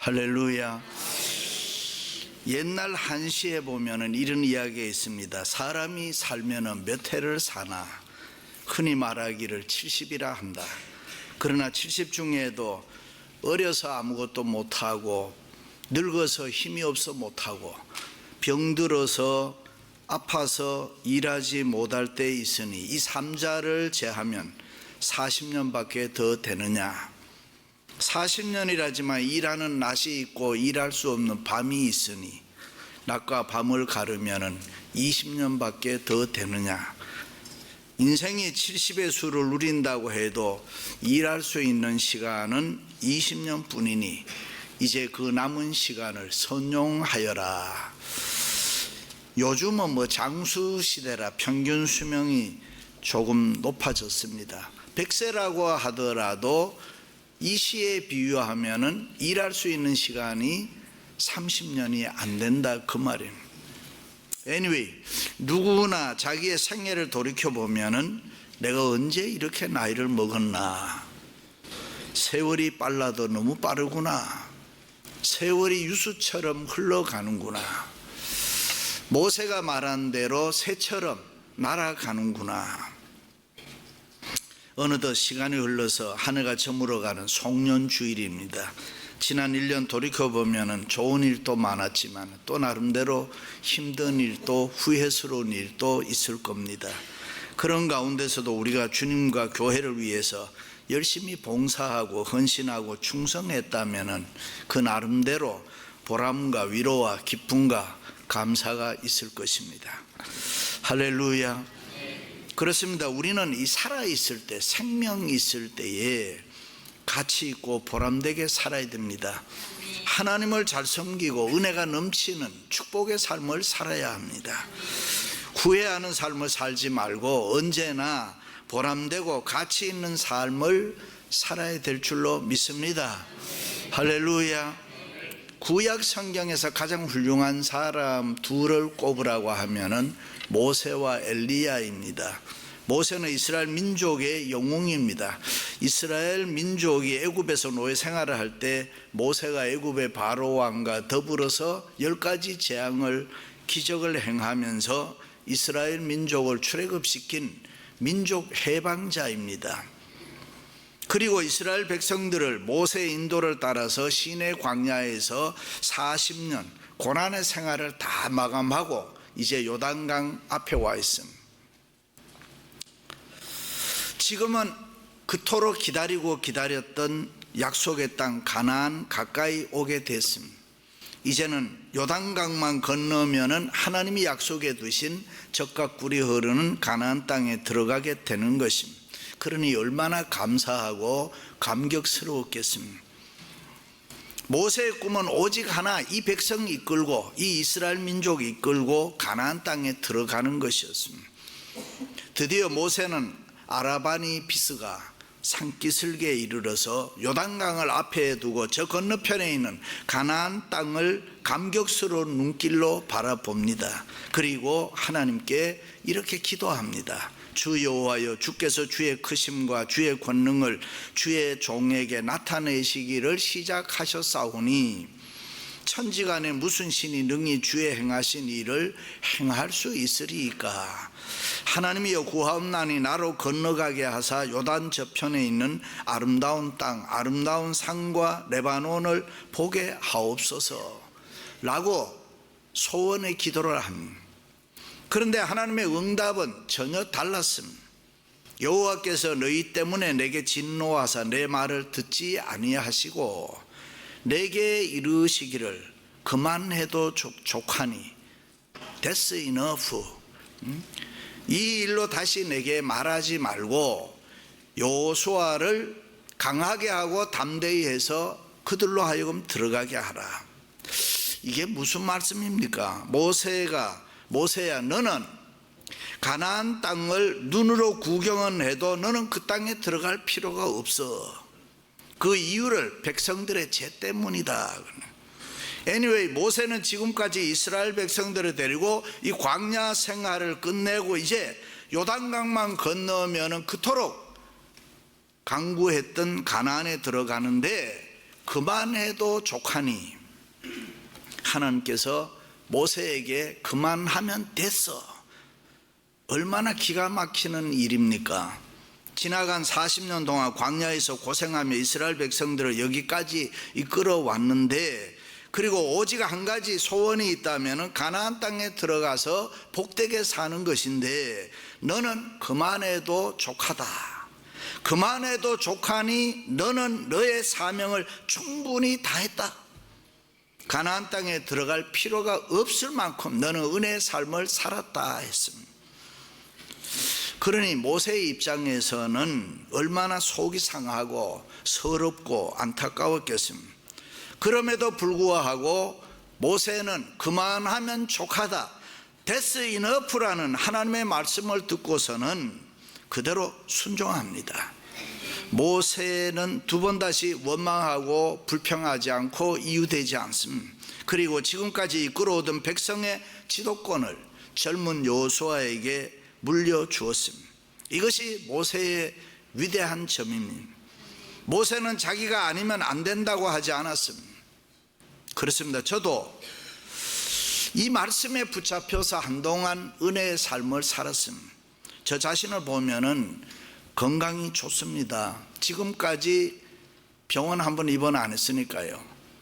할렐루야. 옛날 한시에 보면은 이런 이야기가 있습니다. 사람이 살면은 몇 해를 사나? 흔히 말하기를 70이라 한다. 그러나 70 중에도 어려서 아무것도 못하고, 늙어서 힘이 없어 못하고, 병들어서 아파서 일하지 못할 때 있으니 이 삼자를 제하면 40년밖에 더 되느냐? 40년이라지만 일하는 낮이 있고 일할 수 없는 밤이 있으니 낮과 밤을 가르면 20년밖에 더 되느냐? 인생이 70의 수를 누린다고 해도 일할 수 있는 시간은 20년 뿐이니 이제 그 남은 시간을 선용하여라. 요즘은 장수 시대라 평균 수명이 조금 높아졌습니다. 100세라고 하더라도 이 시에 비유하면은 일할 수 있는 시간이 30년이 안 된다 그 말이에요. Anyway, 누구나 자기의 생애를 돌이켜 보면은 내가 언제 이렇게 나이를 먹었나? 세월이 빨라도 너무 빠르구나. 세월이 유수처럼 흘러가는구나. 모세가 말한 대로 새처럼 날아가는구나. 어느덧 시간이 흘러서 한 해가 저물어가는 송년주일입니다. 지난 1년 돌이켜보면 좋은 일도 많았지만 또 나름대로 힘든 일도 후회스러운 일도 있을 겁니다. 그런 가운데서도 우리가 주님과 교회를 위해서 열심히 봉사하고 헌신하고 충성했다면 그 나름대로 보람과 위로와 기쁨과 감사가 있을 것입니다. 할렐루야. 그렇습니다. 우리는 이 살아있을 때, 생명이 있을 때에 가치 있고 보람되게 살아야 됩니다. 하나님을 잘 섬기고 은혜가 넘치는 축복의 삶을 살아야 합니다. 후회하는 삶을 살지 말고 언제나 보람되고 가치 있는 삶을 살아야 될 줄로 믿습니다. 할렐루야. 구약 성경에서 가장 훌륭한 사람 둘을 꼽으라고 하면은 모세와 엘리야입니다. 모세는 이스라엘 민족의 영웅입니다. 이스라엘 민족이 애굽에서 노예 생활을 할 때 모세가 애굽의 바로 왕과 더불어서 10가지 재앙을 기적을 행하면서 이스라엘 민족을 출애굽시킨 민족 해방자입니다. 그리고 이스라엘 백성들을 모세의 인도를 따라서 시내 광야에서 40년 고난의 생활을 다 마감하고 이제 요단강 앞에 와 있습니다. 지금은 그토록 기다리고 기다렸던 약속의 땅 가나안 가까이 오게 됐습니다. 이제는 요단강만 건너면은 하나님이 약속해 두신 젖과 꿀이 흐르는 가나안 땅에 들어가게 되는 것입니다. 그러니 얼마나 감사하고 감격스러웠겠습니까? 모세의 꿈은 오직 하나, 이 백성 이끌고 이 이스라엘 민족 이끌고 가나안 땅에 들어가는 것이었습니다. 드디어 모세는 아라바니 비스가 산기슭에 이르러서 요단강을 앞에 두고 저 건너편에 있는 가나안 땅을 감격스러운 눈길로 바라봅니다. 그리고 하나님께 이렇게 기도합니다. 주 여호와여, 주께서 주의 크심과 주의 권능을 주의 종에게 나타내시기를 시작하셨사오니 천지간에 무슨 신이 능히 주의 행하신 일을 행할 수 있으리이까? 하나님이여, 구하옵나니 나로 건너가게 하사 요단 저편에 있는 아름다운 땅, 아름다운 산과 레바논을 보게 하옵소서 라고 소원의 기도를 합니다. 그런데 하나님의 응답은 전혀 달랐습니다. 여호와께서 너희 때문에 내게 진노하사 내 말을 듣지 아니하시고 내게 이르시기를 그만해도 족하니 That's enough. 이 일로 다시 내게 말하지 말고 여호수아를 강하게 하고 담대히 해서 그들로 하여금 들어가게 하라. 이게 무슨 말씀입니까? 모세야, 너는 가나안 땅을 눈으로 구경은 해도 너는 그 땅에 들어갈 필요가 없어. 그 이유를 백성들의 죄 때문이다. Anyway, 모세는 지금까지 이스라엘 백성들을 데리고 이 광야 생활을 끝내고 이제 요단강만 건너면은 그토록 강구했던 가나안에 들어가는데 그만해도 족하니 하나님께서 모세에게 그만하면 됐어. 얼마나 기가 막히는 일입니까? 지나간 40년 동안 광야에서 고생하며 이스라엘 백성들을 여기까지 이끌어 왔는데, 그리고 오직 한 가지 소원이 있다면 가나안 땅에 들어가서 복되게 사는 것인데, 너는 그만해도 족하다. 그만해도 족하니 너는 너의 사명을 충분히 다했다. 가나안 땅에 들어갈 필요가 없을 만큼 너는 은혜의 삶을 살았다 했습니다. 그러니 모세의 입장에서는 얼마나 속이 상하고 서럽고 안타까웠겠습니다. 그럼에도 불구하고 모세는 그만하면 족하다, That's enough라는 하나님의 말씀을 듣고서는 그대로 순종합니다. 모세는 두 번 다시 원망하고 불평하지 않고 이유되지 않습니다. 그리고 지금까지 이끌어오던 백성의 지도권을 젊은 여호수아에게 물려주었습니다. 이것이 모세의 위대한 점입니다. 모세는 자기가 아니면 안 된다고 하지 않았습니다. 그렇습니다. 저도 이 말씀에 붙잡혀서 한동안 은혜의 삶을 살았습니다. 저 자신을 보면은 건강이 좋습니다. 지금까지 병원 한 번 입원 안 했으니까요.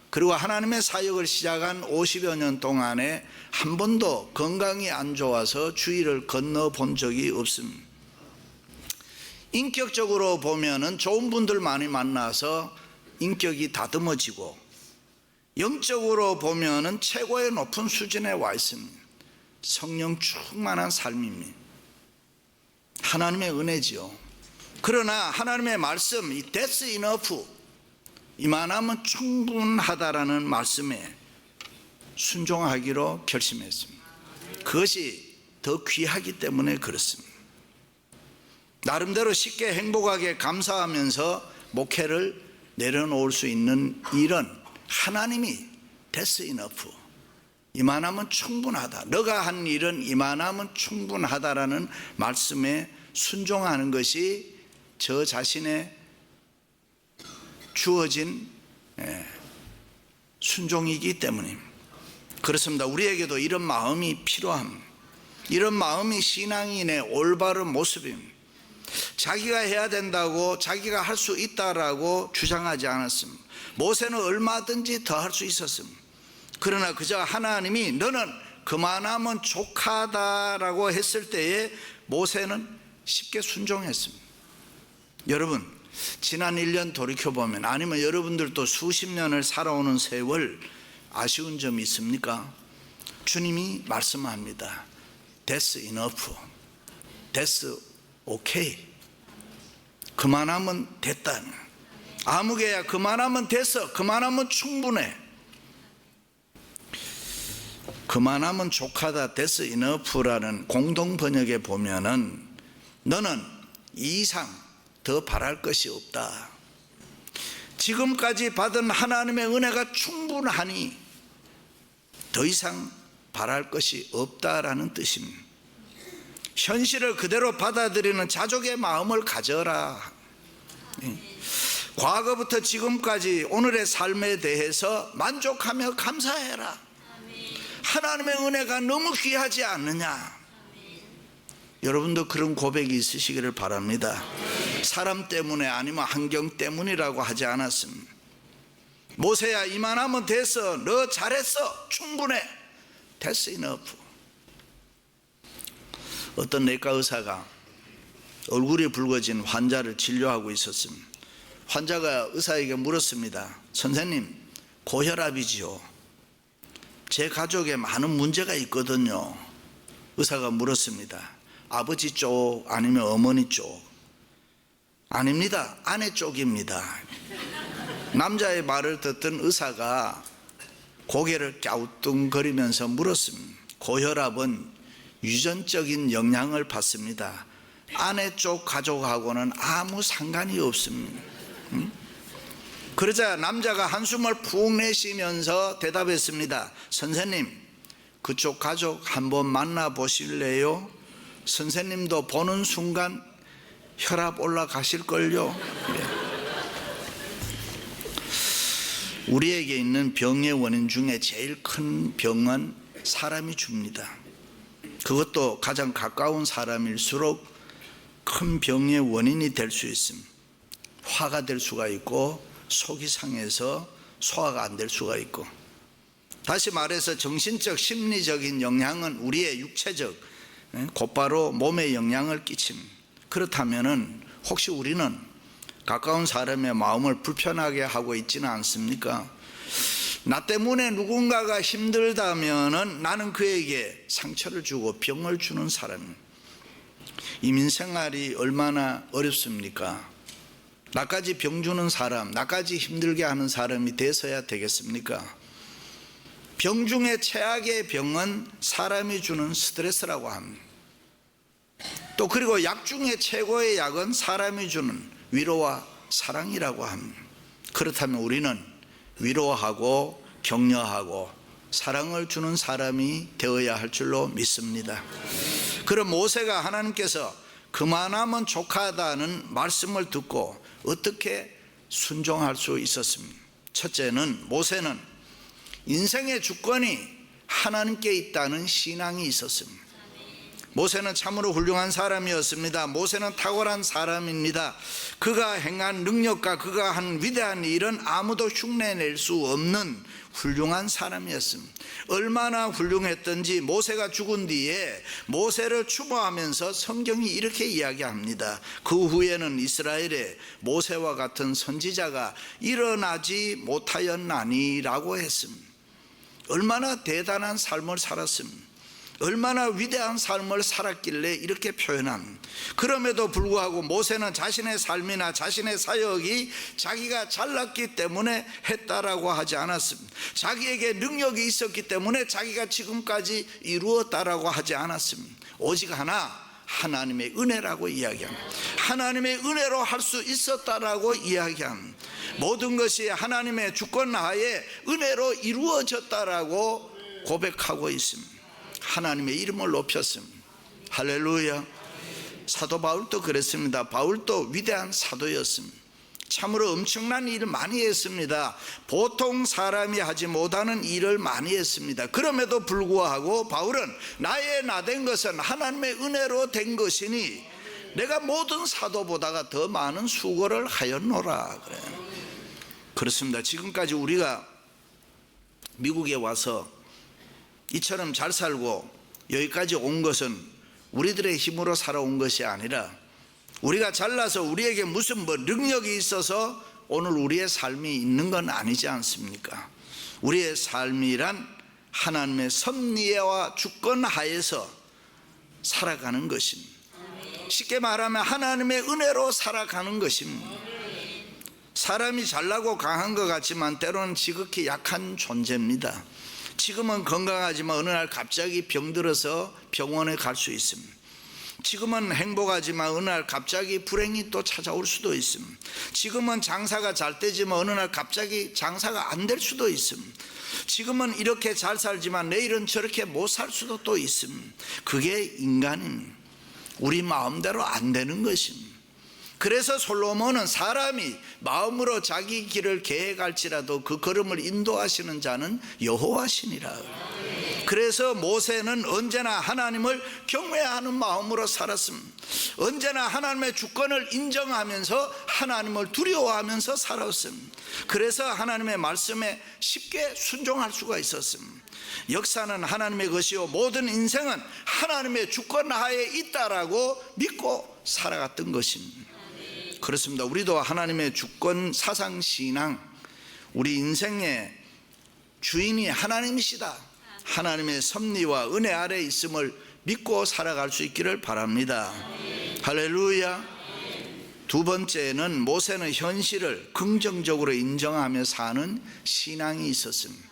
그리고 하나님의 사역을 시작한 50여 년 동안에 한 번도 건강이 안 좋아서 주의를 건너본 적이 없습니다. 인격적으로 보면은 좋은 분들 많이 만나서 인격이 다듬어지고, 영적으로 보면은 최고의 높은 수준에 와 있습니다. 성령 충만한 삶입니다. 하나님의 은혜지요. 그러나 하나님의 말씀, 이 That's enough, 이만하면 충분하다라는 말씀에 순종하기로 결심했습니다. 그것이 더 귀하기 때문에 그렇습니다. 나름대로 쉽게 행복하게 감사하면서 목회를 내려놓을 수 있는 일은 하나님이 That's enough, 이만하면 충분하다, 너가 한 일은 이만하면 충분하다라는 말씀에 순종하는 것이 저 자신의 주어진 순종이기 때문입니다. 그렇습니다. 우리에게도 이런 마음이 필요합니다. 이런 마음이 신앙인의 올바른 모습입니다. 자기가 해야 된다고, 자기가 할 수 있다라고 주장하지 않았습니다. 모세는 얼마든지 더 할 수 있었습니다. 그러나 그저 하나님이 너는 그만하면 족하다라고 했을 때에 모세는 쉽게 순종했습니다. 여러분, 지난 1년 돌이켜보면, 아니면 여러분들도 수십 년을 살아오는 세월 아쉬운 점이 있습니까? 주님이 말씀합니다. That's enough, That's okay, 그만하면 됐다. 아무개야 그만하면 됐어, 그만하면 충분해. 그만하면 족하다, That's enough라는 공동 번역에 보면은 너는 이 이상 더 바랄 것이 없다. 지금까지 받은 하나님의 은혜가 충분하니 더 이상 바랄 것이 없다라는 뜻입니다. 현실을 그대로 받아들이는 자족의 마음을 가져라. 과거부터 지금까지 오늘의 삶에 대해서 만족하며 감사해라. 하나님의 은혜가 너무 귀하지 않느냐. 여러분도 그런 고백이 있으시기를 바랍니다. 사람 때문에 아니면 환경 때문이라고 하지 않았습니다. 모세야 이만하면 됐어, 너 잘했어, 충분해, That's enough. 어떤 내과 의사가 얼굴이 붉어진 환자를 진료하고 있었습니다. 환자가 의사에게 물었습니다. 선생님, 고혈압이지요. 제 가족에 많은 문제가 있거든요. 의사가 물었습니다. 아버지 쪽 아니면 어머니 쪽? 아닙니다, 아내 쪽입니다. 남자의 말을 듣던 의사가 고개를 갸우뚱거리면서 물었습니다. 고혈압은 유전적인 영향을 받습니다. 아내 쪽 가족하고는 아무 상관이 없습니다. 그러자 남자가 한숨을 푹 내쉬면서 대답했습니다. 선생님, 그쪽 가족 한번 만나보실래요? 선생님도 보는 순간 혈압 올라가실걸요. 우리에게 있는 병의 원인 중에 제일 큰 병은 사람이 줍니다. 그것도 가장 가까운 사람일수록 큰 병의 원인이 될 수 있습니다. 화가 될 수가 있고 속이 상해서 소화가 안 될 수가 있고, 다시 말해서 정신적 심리적인 영향은 우리의 육체적 곧바로 몸에 영향을 끼칩니다. 그렇다면 혹시 우리는 가까운 사람의 마음을 불편하게 하고 있지는 않습니까? 나 때문에 누군가가 힘들다면 나는 그에게 상처를 주고 병을 주는 사람입니다. 이민생활이 얼마나 어렵습니까? 나까지 병 주는 사람, 나까지 힘들게 하는 사람이 돼서야 되겠습니까? 병 중에 최악의 병은 사람이 주는 스트레스라고 합니다. 또 그리고 약 중에 최고의 약은 사람이 주는 위로와 사랑이라고 합니다. 그렇다면 우리는 위로하고 격려하고 사랑을 주는 사람이 되어야 할 줄로 믿습니다. 그럼 모세가 하나님께서 그만하면 족하다는 말씀을 듣고 어떻게 순종할 수 있었습니까? 첫째는 모세는 인생의 주권이 하나님께 있다는 신앙이 있었습니다. 모세는 참으로 훌륭한 사람이었습니다. 모세는 탁월한 사람입니다. 그가 행한 능력과 그가 한 위대한 일은 아무도 흉내낼 수 없는 훌륭한 사람이었습니다. 얼마나 훌륭했던지 모세가 죽은 뒤에 모세를 추모하면서 성경이 이렇게 이야기합니다. 그 후에는 이스라엘에 모세와 같은 선지자가 일어나지 못하였나니라고 했습니다. 얼마나 대단한 삶을 살았습니다. 얼마나 위대한 삶을 살았길래 이렇게 표현합니다. 그럼에도 불구하고 모세는 자신의 삶이나 자신의 사역이 자기가 잘났기 때문에 했다라고 하지 않았습니다. 자기에게 능력이 있었기 때문에 자기가 지금까지 이루었다라고 하지 않았습니다. 오직 하나님의 은혜라고 이야기합니다. 하나님의 은혜로 할 수 있었다라고 이야기합니다. 모든 것이 하나님의 주권 하에 은혜로 이루어졌다라고 고백하고 있습니다. 하나님의 이름을 높였습니다. 할렐루야. 사도 바울도 그랬습니다. 바울도 위대한 사도였습니다. 참으로 엄청난 일을 많이 했습니다. 보통 사람이 하지 못하는 일을 많이 했습니다. 그럼에도 불구하고 바울은 나의 나 된 것은 하나님의 은혜로 된 것이니 내가 모든 사도보다가 더 많은 수고를 하였노라. 그래요. 그렇습니다. 지금까지 우리가 미국에 와서 이처럼 잘 살고 여기까지 온 것은 우리들의 힘으로 살아온 것이 아니라 우리가 잘나서 우리에게 무슨 능력이 있어서 오늘 우리의 삶이 있는 건 아니지 않습니까? 우리의 삶이란 하나님의 섭리와 주권 하에서 살아가는 것입니다. 쉽게 말하면 하나님의 은혜로 살아가는 것입니다. 사람이 잘나고 강한 것 같지만 때로는 지극히 약한 존재입니다. 지금은 건강하지만 어느 날 갑자기 병들어서 병원에 갈 수 있습니다. 지금은 행복하지만 어느 날 갑자기 불행이 또 찾아올 수도 있습니다. 지금은 장사가 잘 되지만 어느 날 갑자기 장사가 안 될 수도 있습니다. 지금은 이렇게 잘 살지만 내일은 저렇게 못 살 수도 또 있습니다. 그게 인간입니다. 우리 마음대로 안 되는 것입니다. 그래서 솔로몬은 사람이 마음으로 자기 길을 계획할지라도 그 걸음을 인도하시는 자는 여호와시니라. 그래서 모세는 언제나 하나님을 경외하는 마음으로 살았습니다. 언제나 하나님의 주권을 인정하면서 하나님을 두려워하면서 살았습니다. 그래서 하나님의 말씀에 쉽게 순종할 수가 있었습니다. 역사는 하나님의 것이요 모든 인생은 하나님의 주권 하에 있다라고 믿고 살아갔던 것입니다. 그렇습니다. 우리도 하나님의 주권 사상신앙, 우리 인생의 주인이 하나님이시다, 하나님의 섭리와 은혜 아래 있음을 믿고 살아갈 수 있기를 바랍니다. 할렐루야. 두 번째는 모세는 현실을 긍정적으로 인정하며 사는 신앙이 있었습니다.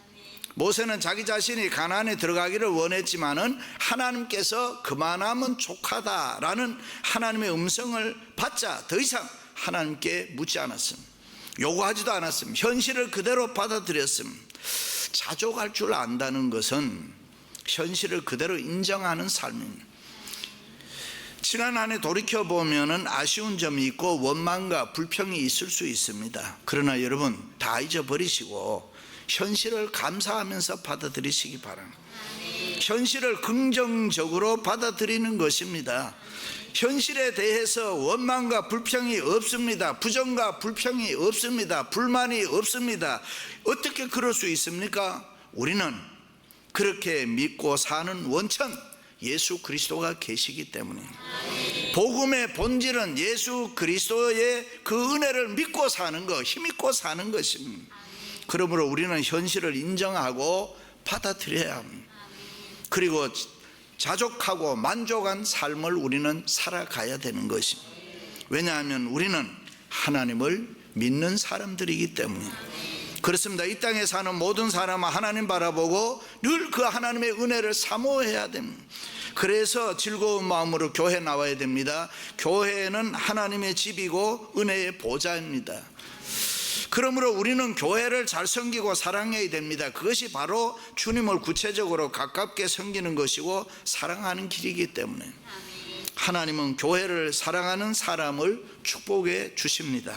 모세는 자기 자신이 가나안에 들어가기를 원했지만은 하나님께서 그만하면 족하다라는 하나님의 음성을 받자 더 이상 하나님께 묻지 않았습니다. 요구하지도 않았습니다. 현실을 그대로 받아들였습니다. 자족할 줄 안다는 것은 현실을 그대로 인정하는 삶입니다. 지난 한 해 돌이켜보면 아쉬운 점이 있고 원망과 불평이 있을 수 있습니다. 그러나 여러분 다 잊어버리시고 현실을 감사하면서 받아들이시기 바랍니다. 현실을 긍정적으로 받아들이는 것입니다. 현실에 대해서 원망과 불평이 없습니다. 부정과 불평이 없습니다. 불만이 없습니다. 어떻게 그럴 수 있습니까? 우리는 그렇게 믿고 사는 원천 예수 그리스도가 계시기 때문입니다. 복음의 본질은 예수 그리스도의 그 은혜를 믿고 사는 것, 힘입고 사는 것입니다. 그러므로 우리는 현실을 인정하고 받아들여야 합니다. 그리고 자족하고 만족한 삶을 우리는 살아가야 되는 것입니다. 왜냐하면 우리는 하나님을 믿는 사람들이기 때문입니다. 그렇습니다. 이 땅에 사는 모든 사람은 하나님 바라보고 늘 그 하나님의 은혜를 사모해야 됩니다. 그래서 즐거운 마음으로 교회 나와야 됩니다. 교회는 하나님의 집이고 은혜의 보좌입니다. 그러므로 우리는 교회를 잘 섬기고 사랑해야 됩니다. 그것이 바로 주님을 구체적으로 가깝게 섬기는 것이고 사랑하는 길이기 때문에 하나님은 교회를 사랑하는 사람을 축복해 주십니다.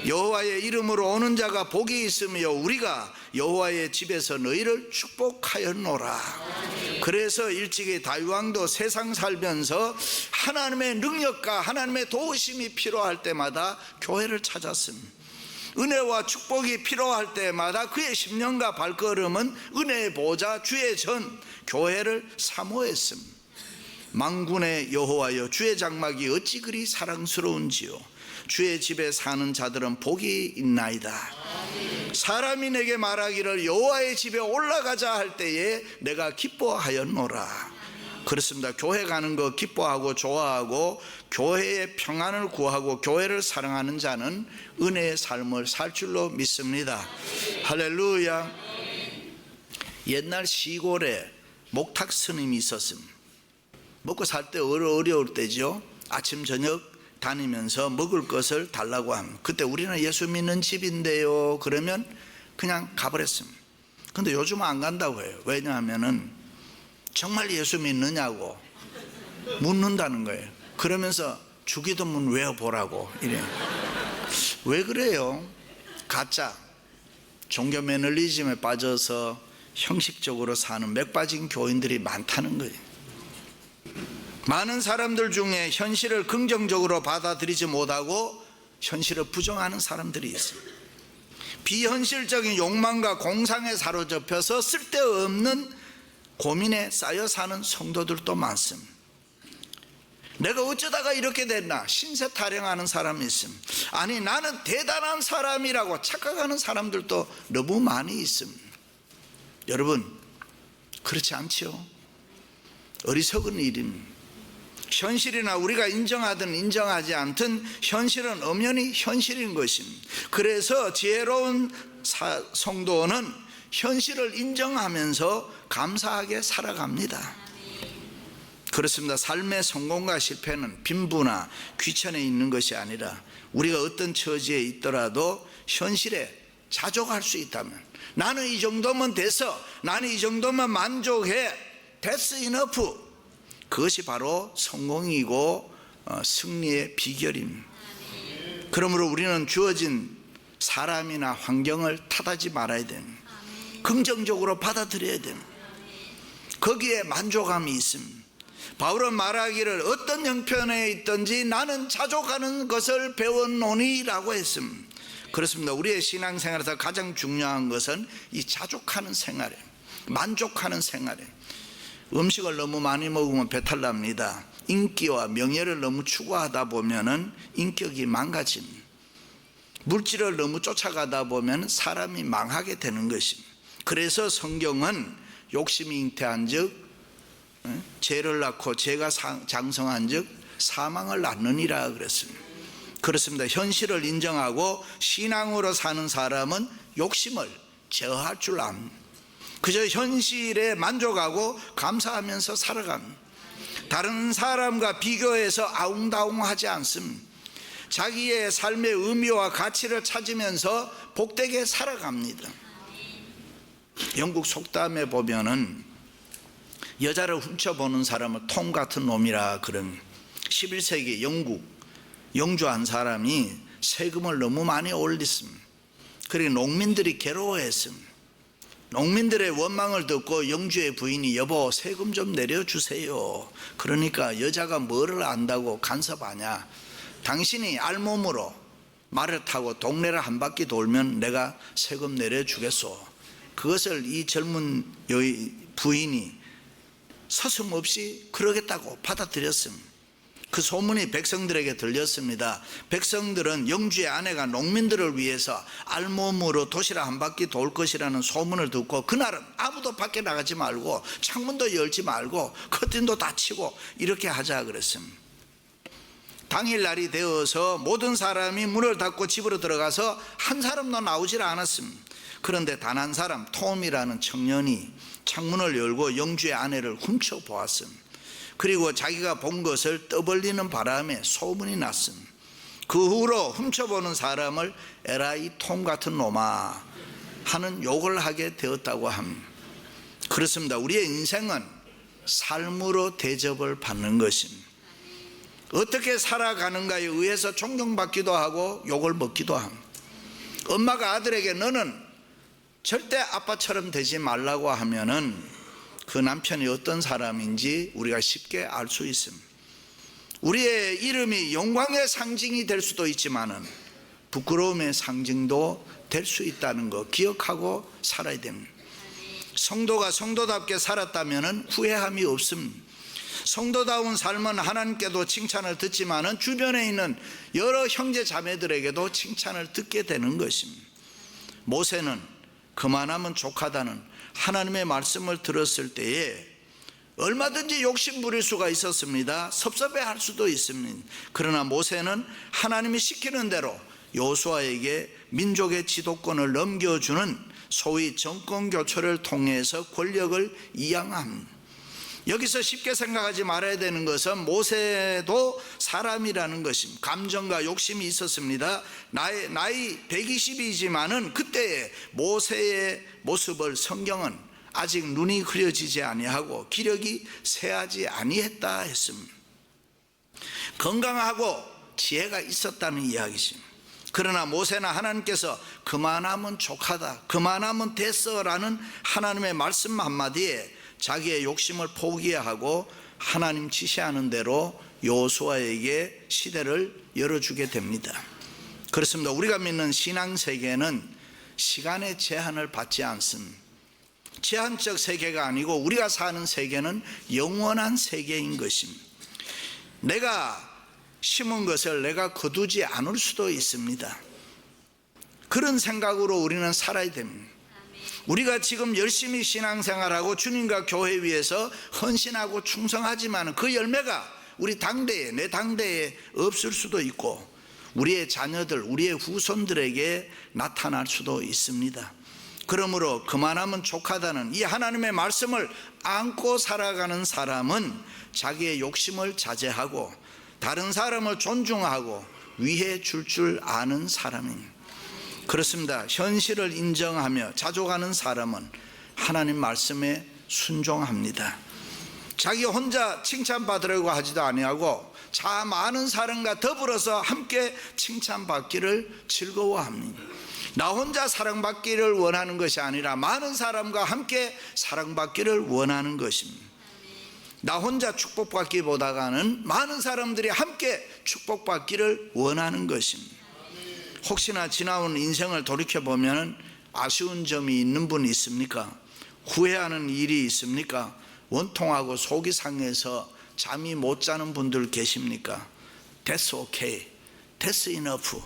여호와의 이름으로 오는 자가 복이 있으며 우리가 여호와의 집에서 너희를 축복하였노라. 그래서 일찍이 다윗왕도 세상 살면서 하나님의 능력과 하나님의 도우심이 필요할 때마다 교회를 찾았습니다. 은혜와 축복이 필요할 때마다 그의 심령과 발걸음은 은혜의 보좌 주의 전 교회를 사모했습니다. 만군의 여호와여 주의 장막이 어찌 그리 사랑스러운지요 주의 집에 사는 자들은 복이 있나이다. 사람이 내게 말하기를 여호와의 집에 올라가자 할 때에 내가 기뻐하였노라. 그렇습니다. 교회 가는 거 기뻐하고 좋아하고 교회의 평안을 구하고 교회를 사랑하는 자는 은혜의 삶을 살 줄로 믿습니다. 할렐루야. 옛날 시골에 목탁 스님이 있었습니다. 먹고 살 때 어려울 때죠. 아침 저녁 다니면서 먹을 것을 달라고 합니다. 그때 우리는 예수 믿는 집인데요 그러면 그냥 가버렸습니다. 근데 요즘은 안 간다고 해요. 왜냐하면은 정말 예수 믿느냐고 묻는다는 거예요. 그러면서 주기도문 외워보라고 이래요. 왜 그래요? 가짜 종교 매너리즘에 빠져서 형식적으로 사는 맥 빠진 교인들이 많다는 거예요. 많은 사람들 중에 현실을 긍정적으로 받아들이지 못하고 현실을 부정하는 사람들이 있습니다. 비현실적인 욕망과 공상에 사로잡혀서 쓸데없는 고민에 쌓여 사는 성도들도 많습니다. 내가 어쩌다가 이렇게 됐나 신세 타령하는 사람이 있습니다. 아니 나는 대단한 사람이라고 착각하는 사람들도 너무 많이 있습니다. 여러분 그렇지 않지요? 어리석은 일입니다. 현실이나 우리가 인정하든 인정하지 않든 현실은 엄연히 현실인 것입니다. 그래서 지혜로운 성도는 현실을 인정하면서 감사하게 살아갑니다. 그렇습니다. 삶의 성공과 실패는 빈부나 귀천에 있는 것이 아니라 우리가 어떤 처지에 있더라도 현실에 자족할 수 있다면 나는 이 정도면 돼서 나는 이 정도면 만족해 That's enough. 그것이 바로 성공이고 승리의 비결입니다. 그러므로 우리는 주어진 사람이나 환경을 탓하지 말아야 됩니다. 긍정적으로 받아들여야 됩니다. 거기에 만족감이 있습니다. 바울은 말하기를 어떤 형편에 있든지 나는 자족하는 것을 배웠노니 라고 했습니다. 그렇습니다. 우리의 신앙생활에서 가장 중요한 것은 이 자족하는 생활이에요. 만족하는 생활이에요. 음식을 너무 많이 먹으면 배탈 납니다. 인기와 명예를 너무 추구하다 보면은 인격이 망가집니다. 물질을 너무 쫓아가다 보면 사람이 망하게 되는 것입니다. 그래서 성경은 욕심이 잉태한 즉 죄를 낳고 죄가 장성한 즉 사망을 낳느니라 그랬습니다. 그렇습니다. 현실을 인정하고 신앙으로 사는 사람은 욕심을 제어할 줄 압니다. 그저 현실에 만족하고 감사하면서 살아갑니다. 다른 사람과 비교해서 아웅다웅하지 않습니다. 자기의 삶의 의미와 가치를 찾으면서 복되게 살아갑니다. 영국 속담에 보면은 여자를 훔쳐보는 사람을 톰 같은 놈이라 그런 11세기 영국 영주 한 사람이 세금을 너무 많이 올렸습니다. 그리고 농민들이 괴로워했습니다. 농민들의 원망을 듣고 영주의 부인이 여보 세금 좀 내려주세요. 그러니까 여자가 뭐를 안다고 간섭하냐. 당신이 알몸으로 말을 타고 동네를 한 바퀴 돌면 내가 세금 내려주겠소. 그것을 이 젊은 부인이 서슴없이 그러겠다고 받아들였습니다. 그 소문이 백성들에게 들렸습니다. 백성들은 영주의 아내가 농민들을 위해서 알몸으로 도시락 한 바퀴 돌 것이라는 소문을 듣고 그날은 아무도 밖에 나가지 말고 창문도 열지 말고 커튼도 닫히고 이렇게 하자 그랬습니다. 당일날이 되어서 모든 사람이 문을 닫고 집으로 들어가서 한 사람도 나오질 않았습니다. 그런데 단 한 사람 톰이라는 청년이 창문을 열고 영주의 아내를 훔쳐보았습니다. 그리고 자기가 본 것을 떠벌리는 바람에 소문이 났습니다. 그 후로 훔쳐보는 사람을 에라이 톰 같은 놈아 하는 욕을 하게 되었다고 합니다. 그렇습니다. 우리의 인생은 삶으로 대접을 받는 것입니다. 어떻게 살아가는가에 의해서 존경받기도 하고 욕을 먹기도 합니다. 엄마가 아들에게 너는 절대 아빠처럼 되지 말라고 하면은 그 남편이 어떤 사람인지 우리가 쉽게 알 수 있습니다. 우리의 이름이 영광의 상징이 될 수도 있지만은 부끄러움의 상징도 될 수 있다는 거 기억하고 살아야 됩니다. 성도가 성도답게 살았다면은 후회함이 없습니다. 성도다운 삶은 하나님께도 칭찬을 듣지만은 주변에 있는 여러 형제 자매들에게도 칭찬을 듣게 되는 것입니다. 모세는 그만하면 족하다는 하나님의 말씀을 들었을 때에 얼마든지 욕심 부릴 수가 있었습니다. 섭섭해할 수도 있습니다. 그러나 모세는 하나님이 시키는 대로 여호수아에게 민족의 지도권을 넘겨주는 소위 정권 교체를 통해서 권력을 이양합니다. 여기서 쉽게 생각하지 말아야 되는 것은 모세도 사람이라는 것입니다. 감정과 욕심이 있었습니다. 나이 120이지만은 그때의 모세의 모습을 성경은 아직 눈이 흐려지지 아니하고 기력이 쇠하지 아니했다 했습니다. 건강하고 지혜가 있었다는 이야기입니다. 그러나 모세나 하나님께서 그만하면 족하다, 그만하면 됐어라는 하나님의 말씀 한마디에 자기의 욕심을 포기하고 하나님 지시하는 대로 여호수아에게 시대를 열어주게 됩니다. 그렇습니다. 우리가 믿는 신앙세계는 시간의 제한을 받지 않습니다. 제한적 세계가 아니고 우리가 사는 세계는 영원한 세계인 것입니다. 내가 심은 것을 내가 거두지 않을 수도 있습니다. 그런 생각으로 우리는 살아야 됩니다. 우리가 지금 열심히 신앙생활하고 주님과 교회 위해서 헌신하고 충성하지만 그 열매가 우리 당대에, 내 당대에 없을 수도 있고 우리의 자녀들, 우리의 후손들에게 나타날 수도 있습니다. 그러므로 그만하면 족하다는 이 하나님의 말씀을 안고 살아가는 사람은 자기의 욕심을 자제하고 다른 사람을 존중하고 위해 줄 아는 사람입니다. 그렇습니다. 현실을 인정하며 자족하는 사람은 하나님 말씀에 순종합니다. 자기 혼자 칭찬받으려고 하지도 아니하고 많은 사람과 더불어서 함께 칭찬받기를 즐거워합니다. 나 혼자 사랑받기를 원하는 것이 아니라 많은 사람과 함께 사랑받기를 원하는 것입니다. 나 혼자 축복받기보다는 많은 사람들이 함께 축복받기를 원하는 것입니다. 혹시나 지나온 인생을 돌이켜보면 아쉬운 점이 있는 분 있습니까? 후회하는 일이 있습니까? 원통하고 속이 상해서 잠이 못 자는 분들 계십니까? That's okay. That's enough.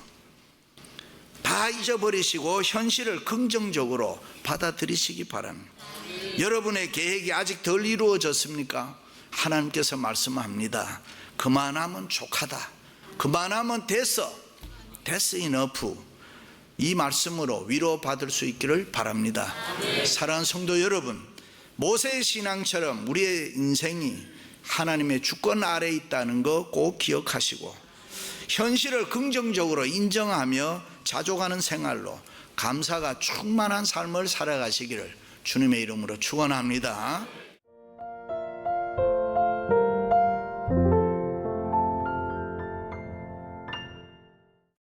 다 잊어버리시고 현실을 긍정적으로 받아들이시기 바랍니다. 여러분의 계획이 아직 덜 이루어졌습니까? 하나님께서 말씀합니다. 그만하면 족하다. 그만하면 됐어. That's enough. 이 말씀으로 위로받을 수 있기를 바랍니다. 사랑하는 성도 여러분, 모세의 신앙처럼 우리의 인생이 하나님의 주권 아래에 있다는 거 꼭 기억하시고 현실을 긍정적으로 인정하며 자족하는 생활로 감사가 충만한 삶을 살아가시기를 주님의 이름으로 축원합니다.